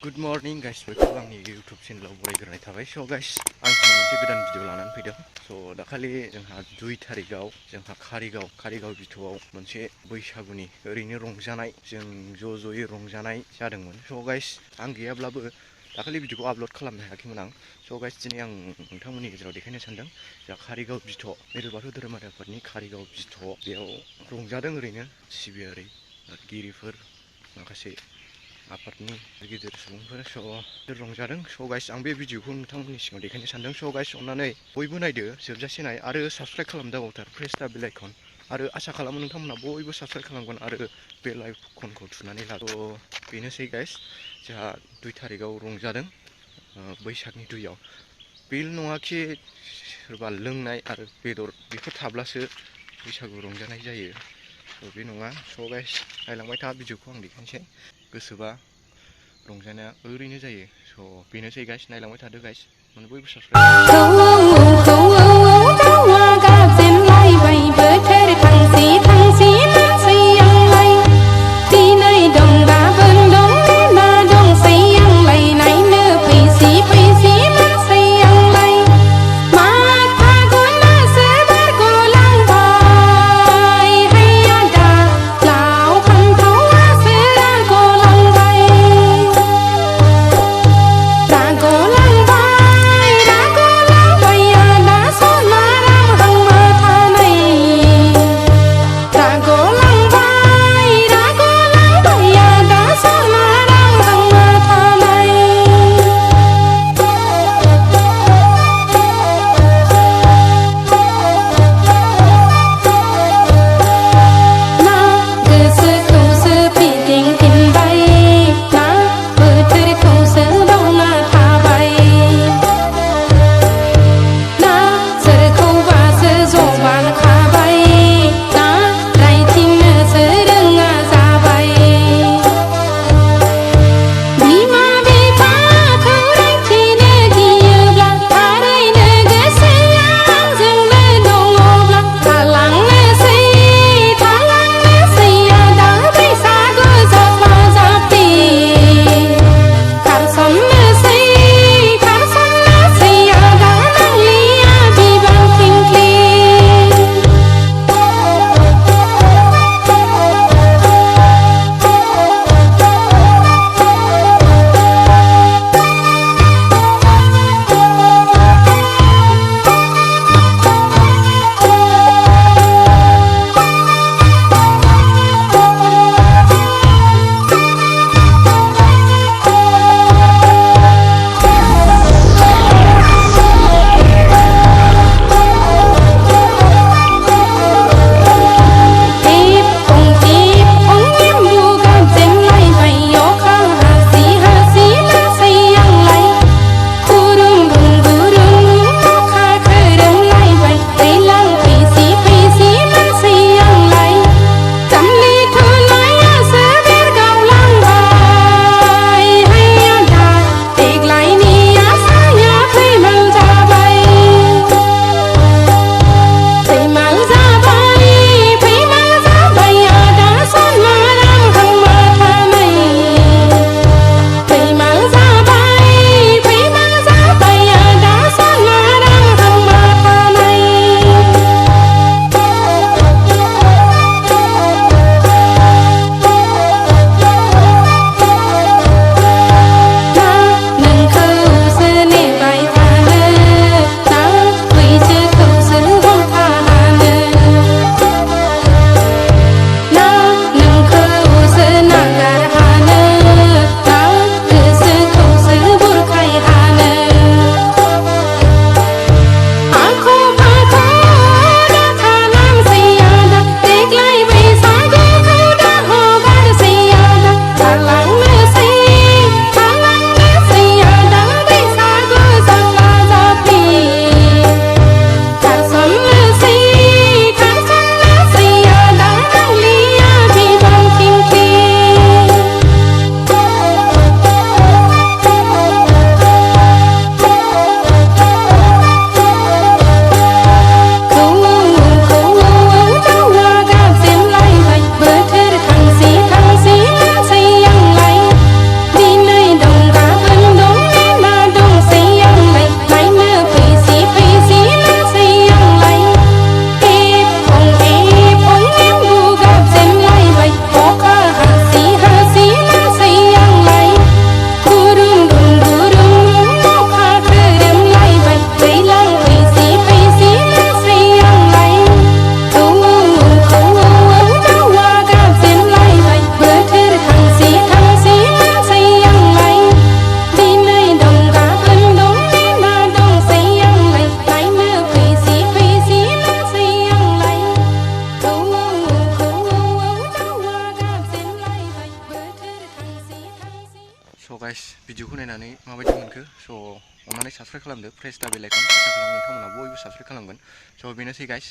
Good morning guys, welcome to my YouTube channel बरायग्रोनाय थाबाय। So guys, आं दिनै मोनसे गोदान भिडिअ लानानै फैदों। So दाखालि जोंहा 2 थारिखआव जोंहा कारिगाव बिथौआव मोनसे बैसागुनि ओरैनो रंजानाय जों ज'यै रंजानाय जादोंमोन। So guys, आं गैयाब्लाबो दाखालि भिडिअखौ आपल'ड खालामनो हायाखैमोन आं। So guys, दिनै आं नोंथांमोननि गेजेराव देखायनो सानदों जा कारिगाव बिथ' मिरु बाथौ धोरोमारि आफादनि कारिगाव बिथ' बेयाव रंजादों ओरैनो सिबियारि गिरिफोर माखासे आफादनि गिदिर सुबुंफोर रंजादों। स' गाइस आं बे भिडिअखौ नोंथांमोननि सिगाङाव देखायनो सानदों। स' गाइस अननानै बयबो नायदो जोबजासे नाय आरो साबस्क्राइब खालामदाबावथार प्रेस दा बेल आइकन आरो आसा खालामो नोंथांमोना बयबो साबस्क्राइब खालामगोन आरो बेल आइकनखौ थुनानै ला। बेनोसै गाइस, जोंहा 2 थारिखआव रंजादों बैसागनि 2आव। बेल नङाखि सोरबा लोंनाय आरो बेदर बेफोर थाब्लासो बैसागु रंजानाय जायो। बे नङा। स' गाइस नायलांबाय था भिडिअखौ आं देखायनोसै। गोसोबा रंजानाया ओरैनो जायो। स' बेनोसै गाइस, नायलांबाय थादो गाइस, माने बयबो गाइस भिडिअखौ नायनानै माबायदि मोनखो स' अननानै साबस्क्राइब खालामदो प्रेस दा बेल आइकन आसा खालामो नोंथांमोना बयबो साबस्क्राइब खालामगोन स' बेनोसै गाइस